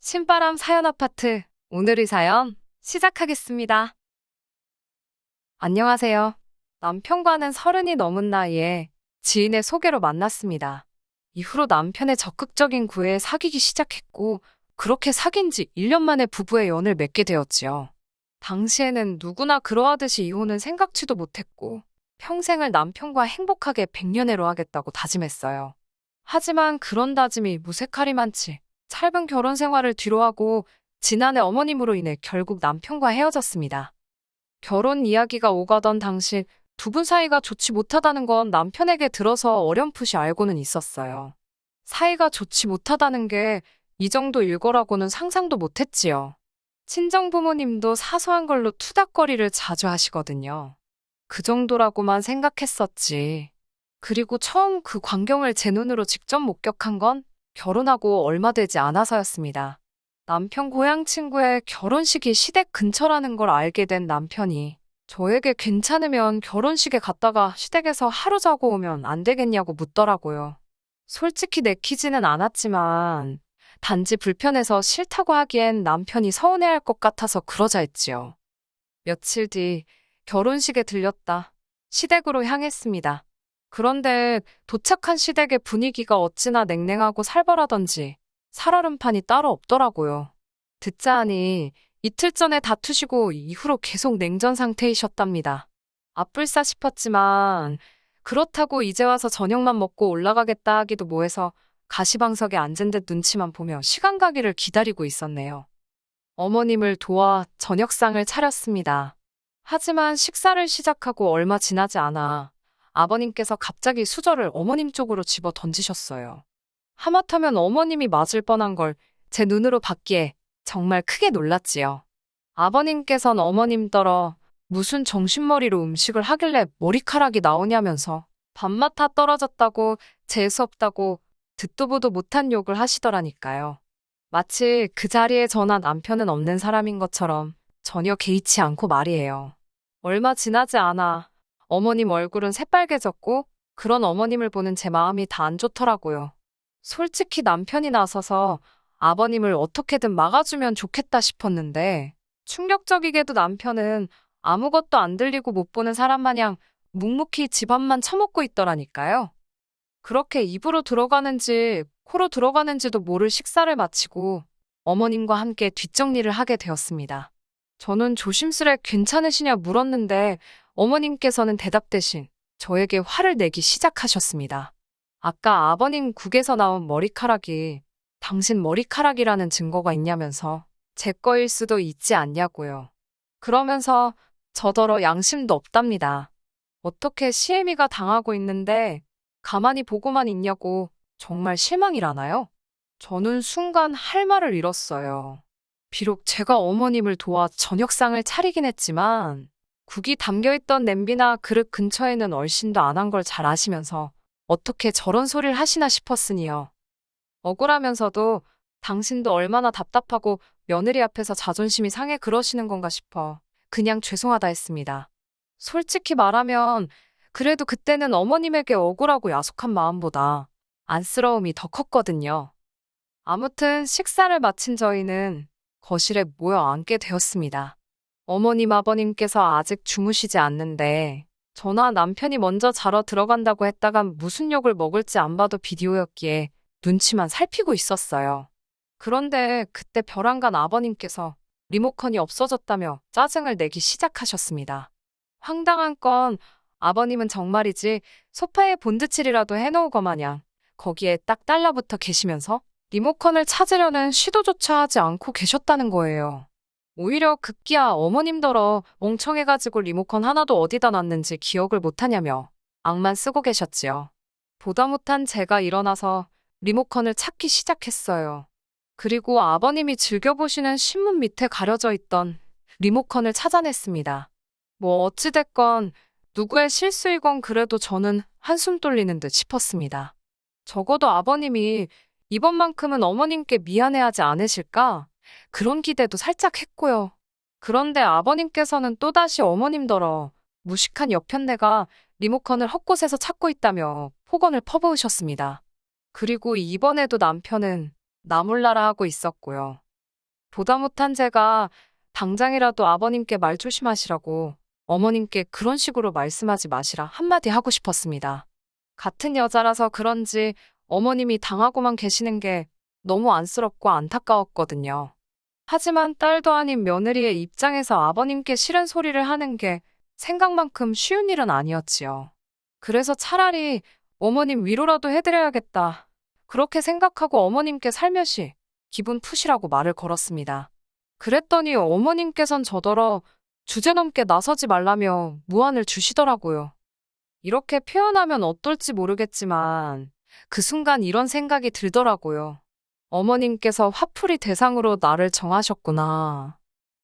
신바람 사연 아파트. 오늘의 사연 시작하겠습니다. 안녕하세요. 남편과는 30이 넘은 나이에 지인의 소개로 만났습니다. 이후로 남편의 적극적인 구애에 사귀기 시작했고, 그렇게 사귄 지 1년 만에 부부의 연을 맺게 되었지요. 당시에는 누구나 그러하듯이 이혼은 생각지도 못했고, 평생을 남편과 행복하게 백년해로 하겠다고 다짐했어요. 하지만 그런 다짐이 무색하리만치 짧은 결혼 생활을 뒤로하고 지난해 어머님으로 인해 결국 남편과 헤어졌습니다. 결혼 이야기가 오가던 당시 두 분 사이가 좋지 못하다는 건 남편에게 들어서 어렴풋이 알고는 있었어요. 사이가 좋지 못하다는 게 이 정도일 거라고는 상상도 못했지요. 친정 부모님도 사소한 걸로 투닥거리를 자주 하시거든요. 그 정도라고만 생각했었지. 그리고 처음 그 광경을 제 눈으로 직접 목격한 건 결혼하고 얼마 되지 않아서였습니다. 남편 고향 친구의 결혼식이 시댁 근처라는 걸 알게 된 남편이 저에게 괜찮으면 결혼식에 갔다가 시댁에서 하루 자고 오면 안 되겠냐고 묻더라고요. 솔직히 내키지는 않았지만 단지 불편해서 싫다고 하기엔 남편이 서운해할 것 같아서 그러자 했지요. 며칠 뒤 결혼식에 들렸다. 시댁으로 향했습니다. 그런데 도착한 시댁의 분위기가 어찌나 냉랭하고 살벌하던지 살얼음판이 따로 없더라고요. 듣자 하니 이틀 전에 다투시고 이후로 계속 냉전 상태이셨답니다. 아뿔싸 싶었지만 그렇다고 이제 와서 저녁만 먹고 올라가겠다 하기도 뭐해서 가시방석에 앉은 듯 눈치만 보며 시간 가기를 기다리고 있었네요. 어머님을 도와 저녁상을 차렸습니다. 하지만 식사를 시작하고 얼마 지나지 않아 아버님께서 갑자기 수저를 어머님 쪽으로 집어 던지셨어요. 하마터면 어머님이 맞을 뻔한 걸 제 눈으로 봤기에 정말 크게 놀랐지요. 아버님께선 어머님더러 무슨 정신머리로 음식을 하길래 머리카락이 나오냐면서 밥맛 다 떨어졌다고 재수없다고 듣도 보도 못한 욕을 하시더라니까요. 마치 그 자리에 저나 남편은 없는 사람인 것처럼 전혀 개의치 않고 말이에요. 얼마 지나지 않아 어머님 얼굴은 새빨개졌고 그런 어머님을 보는 제 마음이 다 안 좋더라고요. 솔직히 남편이 나서서 아버님을 어떻게든 막아주면 좋겠다 싶었는데 충격적이게도 남편은 아무것도 안 들리고 못 보는 사람 마냥 묵묵히 집안만 처먹고 있더라니까요. 그렇게 입으로 들어가는지 코로 들어가는지도 모를 식사를 마치고 어머님과 함께 뒷정리를 하게 되었습니다. 저는 조심스레 괜찮으시냐 물었는데 어머님께서는 대답 대신 저에게 화를 내기 시작하셨습니다. 아까 아버님 국에서 나온 머리카락이 당신 머리카락이라는 증거가 있냐면서 제 거일 수도 있지 않냐고요. 그러면서 저더러 양심도 없답니다. 어떻게 시애미가 당하고 있는데 가만히 보고만 있냐고 정말 실망이라나요? 저는 순간 할 말을 잃었어요. 비록 제가 어머님을 도와 저녁상을 차리긴 했지만 국이 담겨있던 냄비나 그릇 근처에는 얼씬도 안 한 걸 잘 아시면서 어떻게 저런 소리를 하시나 싶었으니요. 억울하면서도 당신도 얼마나 답답하고 며느리 앞에서 자존심이 상해 그러시는 건가 싶어 그냥 죄송하다 했습니다. 솔직히 말하면 그래도 그때는 어머님에게 억울하고 야속한 마음보다 안쓰러움이 더 컸거든요. 아무튼 식사를 마친 저희는 거실에 모여 앉게 되었습니다. 어머님, 아버님께서 아직 주무시지 않는데 저나 남편이 먼저 자러 들어간다고 했다간 무슨 욕을 먹을지 안 봐도 비디오였기에 눈치만 살피고 있었어요. 그런데 그때 벼랑간 아버님께서 리모컨이 없어졌다며 짜증을 내기 시작하셨습니다. 황당한 건 아버님은 정말이지 소파에 본드칠이라도 해놓으거 마냥 거기에 딱 달라붙어 계시면서 리모컨을 찾으려는 시도조차 하지 않고 계셨다는 거예요. 오히려 급기야 어머님더러 멍청해가지고 리모컨 하나도 어디다 놨는지 기억을 못하냐며 악만 쓰고 계셨지요. 보다 못한 제가 일어나서 리모컨을 찾기 시작했어요. 그리고 아버님이 즐겨보시는 신문 밑에 가려져 있던 리모컨을 찾아냈습니다. 뭐 어찌됐건 누구의 실수이건 그래도 저는 한숨 돌리는 듯 싶었습니다. 적어도 아버님이 이번만큼은 어머님께 미안해하지 않으실까? 그런 기대도 살짝 했고요. 그런데 아버님께서는 또다시 어머님더러 무식한 여편네가 리모컨을 헛곳에서 찾고 있다며 폭언을 퍼부으셨습니다. 그리고 이번에도 남편은 나 몰라라 하고 있었고요. 보다 못한 제가 당장이라도 아버님께 말 조심하시라고 어머님께 그런 식으로 말씀하지 마시라 한마디 하고 싶었습니다. 같은 여자라서 그런지 어머님이 당하고만 계시는 게 너무 안쓰럽고 안타까웠거든요. 하지만 딸도 아닌 며느리의 입장에서 아버님께 싫은 소리를 하는 게 생각만큼 쉬운 일은 아니었지요. 그래서 차라리 어머님 위로라도 해드려야겠다. 그렇게 생각하고 어머님께 살며시 기분 푸시라고 말을 걸었습니다. 그랬더니 어머님께선 저더러 주제넘게 나서지 말라며 무안을 주시더라고요. 이렇게 표현하면 어떨지 모르겠지만 그 순간 이런 생각이 들더라고요. 어머님께서 화풀이 대상으로 나를 정하셨구나.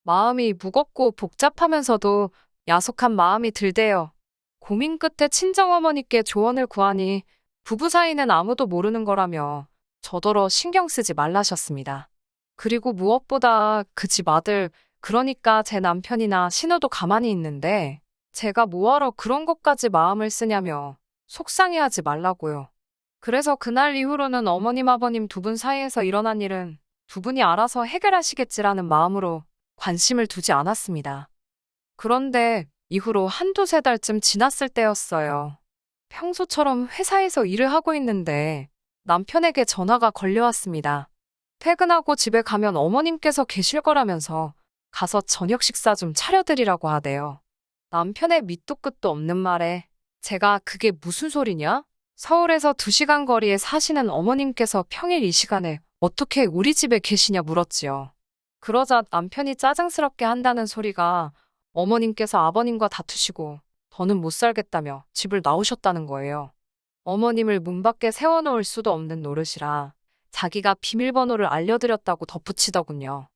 마음이 무겁고 복잡하면서도 야속한 마음이 들대요. 고민 끝에 친정어머니께 조언을 구하니 부부 사이는 아무도 모르는 거라며 저더러 신경 쓰지 말라셨습니다. 그리고 무엇보다 그 집 아들, 그러니까 제 남편이나 신우도 가만히 있는데 제가 뭐하러 그런 것까지 마음을 쓰냐며 속상해하지 말라고요. 그래서 그날 이후로는 어머님 아버님 두 분 사이에서 일어난 일은 두 분이 알아서 해결하시겠지라는 마음으로 관심을 두지 않았습니다. 그런데 이후로 한두 세 달쯤 지났을 때였어요. 평소처럼 회사에서 일을 하고 있는데 남편에게 전화가 걸려왔습니다. 퇴근하고 집에 가면 어머님께서 계실 거라면서 가서 저녁 식사 좀 차려드리라고 하대요. 남편의 밑도 끝도 없는 말에 제가 그게 무슨 소리냐? 서울에서 2시간 거리에 사시는 어머님께서 평일 이 시간에 어떻게 우리 집에 계시냐 물었지요. 그러자 남편이 짜증스럽게 한다는 소리가 어머님께서 아버님과 다투시고 더는 못 살겠다며 집을 나오셨다는 거예요. 어머님을 문 밖에 세워놓을 수도 없는 노릇이라 자기가 비밀번호를 알려드렸다고 덧붙이더군요.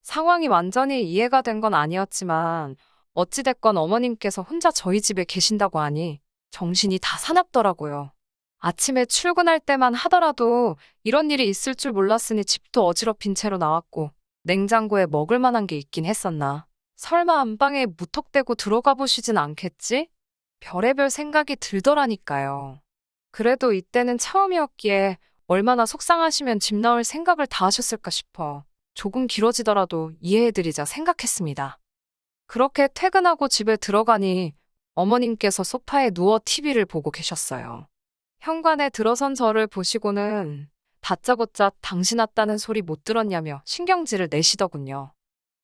상황이 완전히 이해가 된 건 아니었지만 어찌됐건 어머님께서 혼자 저희 집에 계신다고 하니 정신이 다 사납더라고요. 아침에 출근할 때만 하더라도 이런 일이 있을 줄 몰랐으니 집도 어지럽힌 채로 나왔고 냉장고에 먹을 만한 게 있긴 했었나. 설마 안방에 무턱대고 들어가 보시진 않겠지? 별의별 생각이 들더라니까요. 그래도 이때는 처음이었기에 얼마나 속상하시면 집 나올 생각을 다 하셨을까 싶어 조금 길어지더라도 이해해드리자 생각했습니다. 그렇게 퇴근하고 집에 들어가니 어머님께서 소파에 누워 TV를 보고 계셨어요. 현관에 들어선 저를 보시고는 다짜고짜 당신 왔다는 소리 못 들었냐며 신경질을 내시더군요.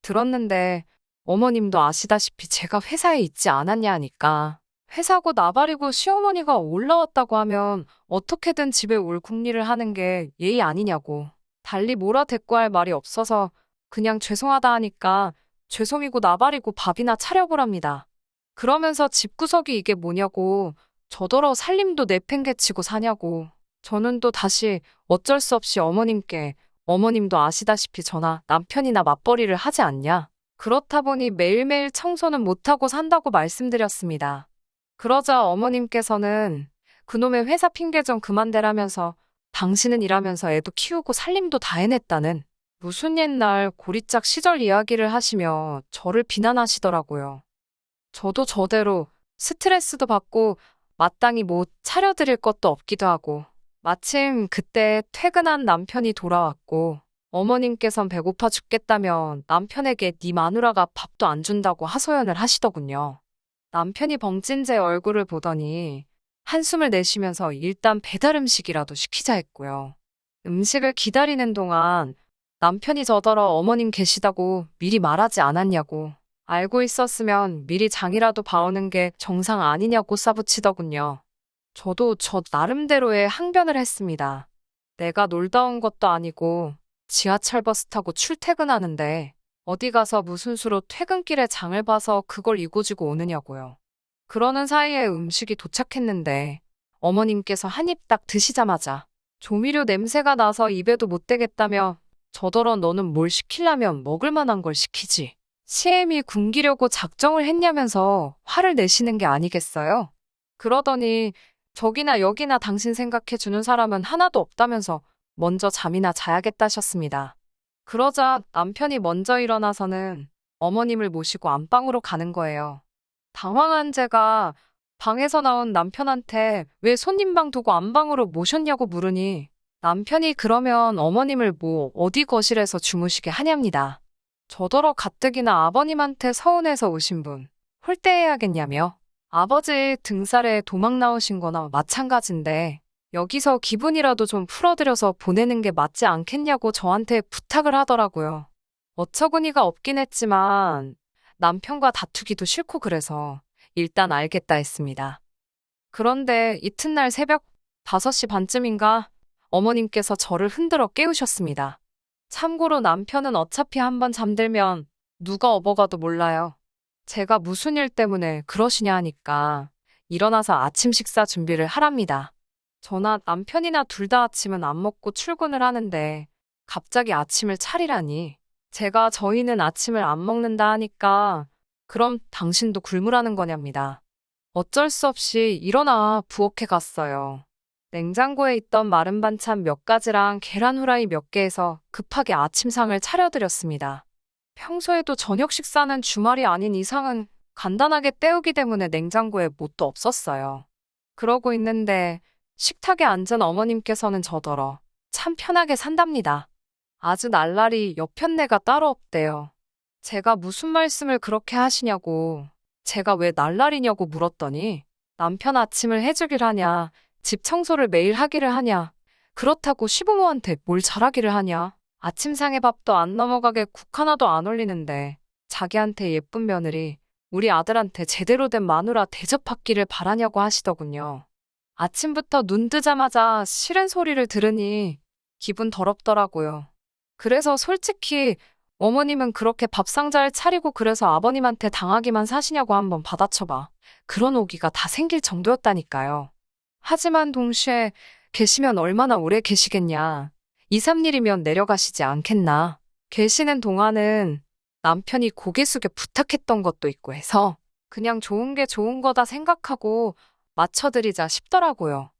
들었는데 어머님도 아시다시피 제가 회사에 있지 않았냐 하니까 회사고 나발이고 시어머니가 올라왔다고 하면 어떻게든 집에 올 궁리를 하는 게 예의 아니냐고. 달리 뭐라 대꾸할 말이 없어서 그냥 죄송하다 하니까 죄송이고 나발이고 밥이나 차려보랍니다. 그러면서 집구석이 이게 뭐냐고 저더러 살림도 내팽개치고 사냐고. 저는 또 다시 어쩔 수 없이 어머님께 어머님도 아시다시피 저나 남편이나 맞벌이를 하지 않냐. 그렇다 보니 매일매일 청소는 못하고 산다고 말씀드렸습니다. 그러자 어머님께서는 그놈의 회사 핑계 좀 그만 대라면서 당신은 일하면서 애도 키우고 살림도 다 해냈다는 무슨 옛날 고리짝 시절 이야기를 하시며 저를 비난하시더라고요. 저도 저대로 스트레스도 받고 마땅히 뭐 차려드릴 것도 없기도 하고 마침 그때 퇴근한 남편이 돌아왔고 어머님께선 배고파 죽겠다며 남편에게 네 마누라가 밥도 안 준다고 하소연을 하시더군요. 남편이 벙찐 제 얼굴을 보더니 한숨을 내쉬면서 일단 배달 음식이라도 시키자 했고요. 음식을 기다리는 동안 남편이 저더러 어머님 계시다고 미리 말하지 않았냐고 알고 있었으면 미리 장이라도 봐오는 게 정상 아니냐고 싸붙이더군요. 저도 저 나름대로의 항변을 했습니다. 내가 놀다 온 것도 아니고 지하철 버스 타고 출퇴근하는데 어디 가서 무슨 수로 퇴근길에 장을 봐서 그걸 이고지고 오느냐고요. 그러는 사이에 음식이 도착했는데 어머님께서 한 입 딱 드시자마자 조미료 냄새가 나서 입에도 못 대겠다며 저더러 너는 뭘 시키려면 먹을 만한 걸 시키지. 시엠이 굶기려고 작정을 했냐면서 화를 내시는 게 아니겠어요? 그러더니 저기나 여기나 당신 생각해주는 사람은 하나도 없다면서 먼저 잠이나 자야겠다셨습니다. 그러자 남편이 먼저 일어나서는 어머님을 모시고 안방으로 가는 거예요. 당황한 제가 방에서 나온 남편한테 왜 손님 방 두고 안방으로 모셨냐고 물으니 남편이 그러면 어머님을 뭐 어디 거실에서 주무시게 하냐입니다. 저더러 가뜩이나 아버님한테 서운해서 오신 분 홀대해야겠냐며. 아버지 등살에 도망 나오신 거나 마찬가지인데 여기서 기분이라도 좀 풀어드려서 보내는 게 맞지 않겠냐고 저한테 부탁을 하더라고요. 어처구니가 없긴 했지만 남편과 다투기도 싫고 그래서 일단 알겠다 했습니다. 그런데 이튿날 새벽 5시 반쯤인가 어머님께서 저를 흔들어 깨우셨습니다. 참고로 남편은 어차피 한번 잠들면 누가 업어가도 몰라요. 제가 무슨 일 때문에 그러시냐 하니까 일어나서 아침 식사 준비를 하랍니다. 저나 남편이나 둘 다 아침은 안 먹고 출근을 하는데 갑자기 아침을 차리라니. 제가 저희는 아침을 안 먹는다 하니까 그럼 당신도 굶으라는 거냐입니다. 어쩔 수 없이 일어나 부엌에 갔어요. 냉장고에 있던 마른 반찬 몇 가지랑 계란 후라이 몇 개에서 급하게 아침상을 차려드렸습니다. 평소에도 저녁 식사는 주말이 아닌 이상은 간단하게 때우기 때문에 냉장고에 뭣도 없었어요. 그러고 있는데 식탁에 앉은 어머님께서는 저더러 참 편하게 산답니다. 아주 날라리 여편네가 따로 없대요. 제가 무슨 말씀을 그렇게 하시냐고, 제가 왜 날라리냐고 물었더니 남편 아침을 해주길 하냐, 집 청소를 매일 하기를 하냐, 그렇다고 시부모한테 뭘 잘하기를 하냐, 아침상에 밥도 안 넘어가게 국 하나도 안 올리는데 자기한테 예쁜 며느리, 우리 아들한테 제대로 된 마누라 대접받기를 바라냐고 하시더군요. 아침부터 눈 뜨자마자 싫은 소리를 들으니 기분 더럽더라고요. 그래서 솔직히 어머님은 그렇게 밥상자를 차리고 그래서 아버님한테 당하기만 사시냐고 한번 받아쳐봐. 그런 오기가 다 생길 정도였다니까요. 하지만 동시에 계시면 얼마나 오래 계시겠냐. 2, 3일이면 내려가시지 않겠나. 계시는 동안은 남편이 고개 숙여 부탁했던 것도 있고 해서 그냥 좋은 게 좋은 거다 생각하고 맞춰드리자 싶더라고요.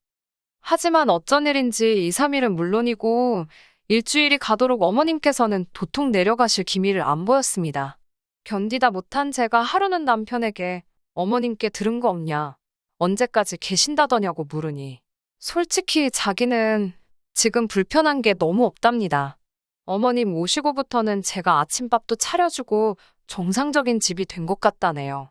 하지만 어쩐 일인지 2, 3일은 물론이고 일주일이 가도록 어머님께서는 도통 내려가실 기미를 안 보였습니다. 견디다 못한 제가 하루는 남편에게 어머님께 들은 거 없냐, 언제까지 계신다더냐고 물으니 솔직히 자기는 지금 불편한 게 너무 없답니다. 어머님 오시고부터는 제가 아침밥도 차려주고 정상적인 집이 된 것 같다네요.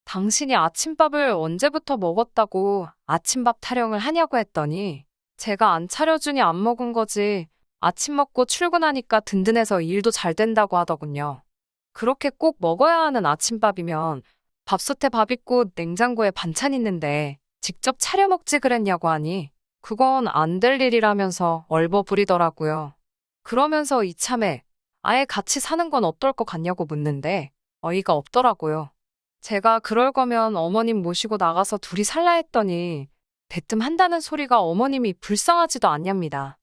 당신이 아침밥을 언제부터 먹었다고 아침밥 타령을 하냐고 했더니 제가 안 차려주니 안 먹은 거지, 아침 먹고 출근하니까 든든해서 일도 잘 된다고 하더군요. 그렇게 꼭 먹어야 하는 아침밥이면 밥솥에 밥 있고 냉장고에 반찬 있는데 직접 차려 먹지 그랬냐고 하니 그건 안 될 일이라면서 얼버무리더라고요. 그러면서 이참에 아예 같이 사는 건 어떨 것 같냐고 묻는데 어이가 없더라고요. 제가 그럴 거면 어머님 모시고 나가서 둘이 살라 했더니 대뜸 한다는 소리가 어머님이 불쌍하지도 않냐입니다.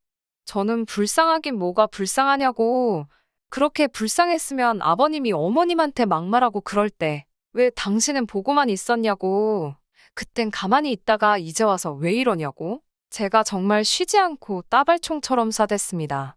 저는 불쌍하긴 뭐가 불쌍하냐고, 그렇게 불쌍했으면 아버님이 어머님한테 막말하고 그럴 때 왜 당신은 보고만 있었냐고, 그땐 가만히 있다가 이제 와서 왜 이러냐고. 제가 정말 쉬지 않고 따발총처럼 싸댔습니다.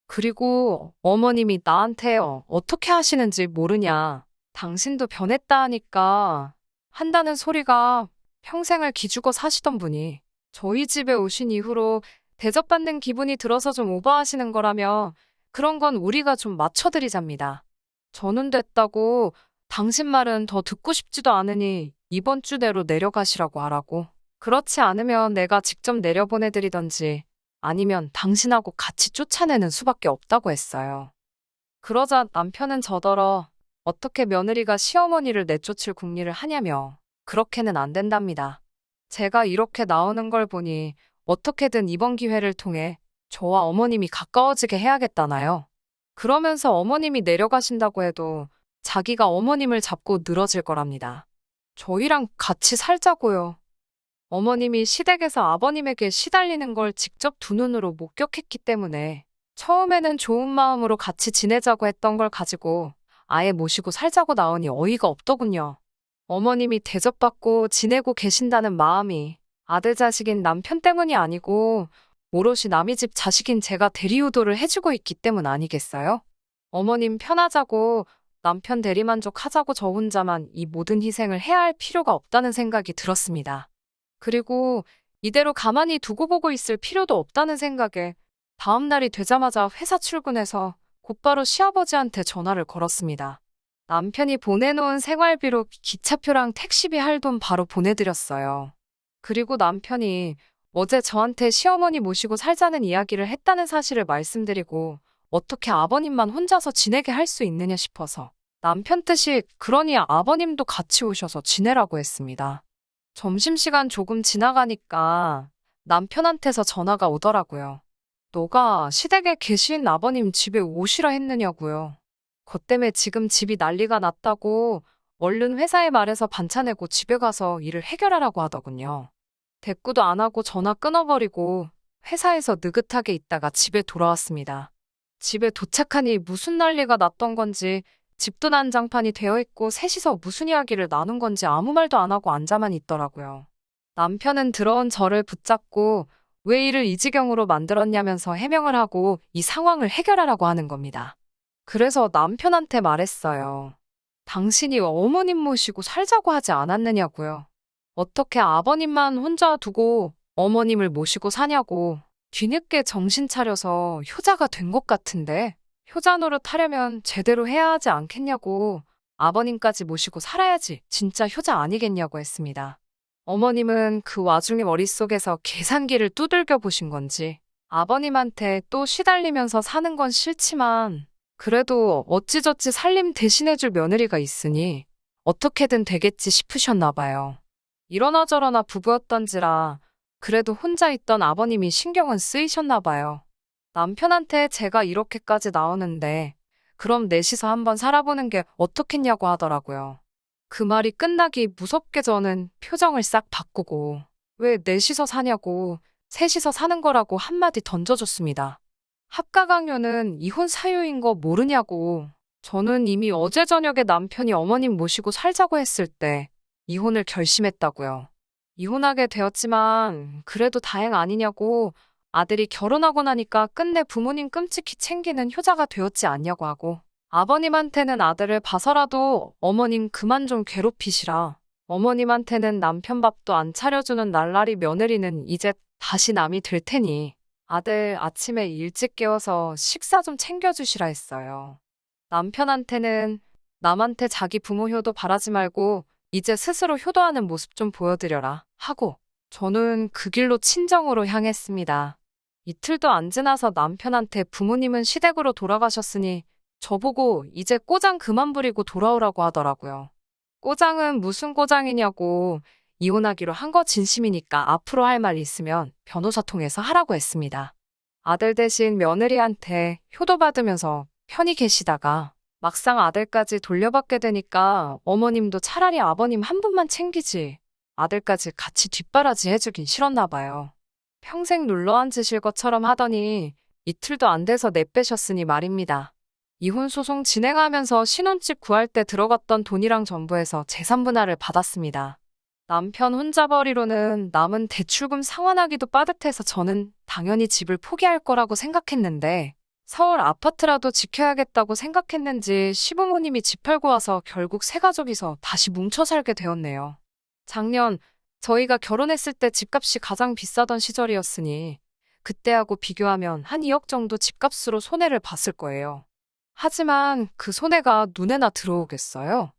그리고 어머님이 나한테 어떻게 하시는지 모르냐, 당신도 변했다 하니까 한다는 소리가 평생을 기죽어 사시던 분이 저희 집에 오신 이후로 대접받는 기분이 들어서 좀 오버하시는 거라며 그런 건 우리가 좀 맞춰드리잡니다. 저는 됐다고, 당신 말은 더 듣고 싶지도 않으니 이번 주 내로 내려가시라고 하라고. 그렇지 않으면 내가 직접 내려보내드리던지 아니면 당신하고 같이 쫓아내는 수밖에 없다고 했어요. 그러자 남편은 저더러 어떻게 며느리가 시어머니를 내쫓을 궁리를 하냐며 그렇게는 안 된답니다. 제가 이렇게 나오는 걸 보니 어떻게든 이번 기회를 통해 저와 어머님이 가까워지게 해야겠다나요. 그러면서 어머님이 내려가신다고 해도 자기가 어머님을 잡고 늘어질 거랍니다. 저희랑 같이 살자고요. 어머님이 시댁에서 아버님에게 시달리는 걸 직접 두 눈으로 목격했기 때문에 처음에는 좋은 마음으로 같이 지내자고 했던 걸 가지고 아예 모시고 살자고 나오니 어이가 없더군요. 어머님이 대접받고 지내고 계신다는 마음이 아들 자식인 남편 때문이 아니고 오롯이 남의 집 자식인 제가 대리효도를 해주고 있기 때문 아니겠어요? 어머님 편하자고 남편 대리만족하자고 저 혼자만 이 모든 희생을 해야 할 필요가 없다는 생각이 들었습니다. 그리고 이대로 가만히 두고 보고 있을 필요도 없다는 생각에 다음 날이 되자마자 회사 출근해서 곧바로 시아버지한테 전화를 걸었습니다. 남편이 보내놓은 생활비로 기차표랑 택시비 할 돈 바로 보내드렸어요. 그리고 남편이 어제 저한테 시어머니 모시고 살자는 이야기를 했다는 사실을 말씀드리고 어떻게 아버님만 혼자서 지내게 할 수 있느냐 싶어서 남편 뜻이 그러니 아버님도 같이 오셔서 지내라고 했습니다. 점심시간 조금 지나가니까 남편한테서 전화가 오더라고요. 너가 시댁에 계신 아버님 집에 오시라 했느냐고요. 그 때문에 지금 집이 난리가 났다고 얼른 회사에 말해서 반찬내고 집에 가서 일을 해결하라고 하더군요. 대꾸도 안 하고 전화 끊어버리고 회사에서 느긋하게 있다가 집에 돌아왔습니다. 집에 도착하니 무슨 난리가 났던 건지 집도 난장판이 되어 있고 셋이서 무슨 이야기를 나눈 건지 아무 말도 안 하고 앉아만 있더라고요. 남편은 들어온 저를 붙잡고 왜 일을 이 지경으로 만들었냐면서 해명을 하고 이 상황을 해결하라고 하는 겁니다. 그래서 남편한테 말했어요. 당신이 어머님 모시고 살자고 하지 않았느냐고요. 어떻게 아버님만 혼자 두고 어머님을 모시고 사냐고. 뒤늦게 정신 차려서 효자가 된 것 같은데 효자 노릇 하려면 제대로 해야 하지 않겠냐고. 아버님까지 모시고 살아야지 진짜 효자 아니겠냐고 했습니다. 어머님은 그 와중에 머릿속에서 계산기를 두들겨 보신 건지 아버님한테 또 시달리면서 사는 건 싫지만 그래도 어찌저찌 살림 대신해줄 며느리가 있으니 어떻게든 되겠지 싶으셨나 봐요. 이러나 저러나 부부였던지라 그래도 혼자 있던 아버님이 신경은 쓰이셨나 봐요. 남편한테 제가 이렇게까지 나오는데 그럼 넷이서 한번 살아보는 게 어떻겠냐고 하더라고요. 그 말이 끝나기 무섭게 저는 표정을 싹 바꾸고 왜 넷이서 사냐고 셋이서 사는 거라고 한마디 던져줬습니다. 합가강요는 이혼 사유인 거 모르냐고. 저는 이미 어제 저녁에 남편이 어머님 모시고 살자고 했을 때 이혼을 결심했다고요. 이혼하게 되었지만 그래도 다행 아니냐고 아들이 결혼하고 나니까 끝내 부모님 끔찍히 챙기는 효자가 되었지 않냐고 하고 아버님한테는 아들을 봐서라도 어머님 그만 좀 괴롭히시라. 어머님한테는 남편 밥도 안 차려주는 날라리 며느리는 이제 다시 남이 될 테니 아들 아침에 일찍 깨워서 식사 좀 챙겨주시라 했어요. 남편한테는 남한테 자기 부모 효도 바라지 말고 이제 스스로 효도하는 모습 좀 보여드려라 하고 저는 그 길로 친정으로 향했습니다. 이틀도 안 지나서 남편한테 부모님은 시댁으로 돌아가셨으니 저보고 이제 꼬장 그만 부리고 돌아오라고 하더라고요. 꼬장은 무슨 꼬장이냐고 이혼하기로 한 거 진심이니까 앞으로 할 말 있으면 변호사 통해서 하라고 했습니다. 아들 대신 며느리한테 효도받으면서 편히 계시다가 막상 아들까지 돌려받게 되니까 어머님도 차라리 아버님 한 분만 챙기지 아들까지 같이 뒷바라지 해주긴 싫었나 봐요. 평생 눌러앉으실 것처럼 하더니 이틀도 안 돼서 내빼셨으니 말입니다. 이혼 소송 진행하면서 신혼집 구할 때 들어갔던 돈이랑 전부해서 재산 분할을 받았습니다. 남편 혼자벌이로는 남은 대출금 상환하기도 빠듯해서 저는 당연히 집을 포기할 거라고 생각했는데 서울 아파트라도 지켜야겠다고 생각했는지 시부모님이 집 팔고 와서 결국 세 가족이서 다시 뭉쳐 살게 되었네요. 작년 저희가 결혼했을 때 집값이 가장 비싸던 시절이었으니 그때하고 비교하면 한 2억 정도 집값으로 손해를 봤을 거예요. 하지만 그 손해가 눈에나 들어오겠어요?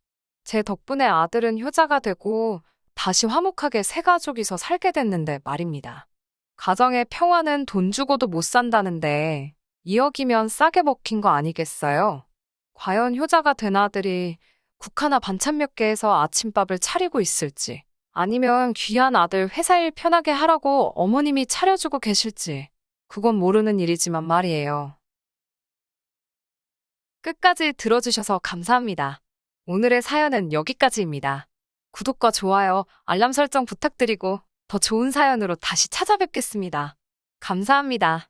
제 덕분에 아들은 효자가 되고 다시 화목하게 세 가족이서 살게 됐는데 말입니다. 가정의 평화는 돈 주고도 못 산다는데 2억이면 싸게 먹힌 거 아니겠어요? 과연 효자가 된 아들이 국 하나 반찬 몇 개에서 아침밥을 차리고 있을지 아니면 귀한 아들 회사 일 편하게 하라고 어머님이 차려주고 계실지 그건 모르는 일이지만 말이에요. 끝까지 들어주셔서 감사합니다. 오늘의 사연은 여기까지입니다. 구독과 좋아요, 알람 설정 부탁드리고 더 좋은 사연으로 다시 찾아뵙겠습니다. 감사합니다.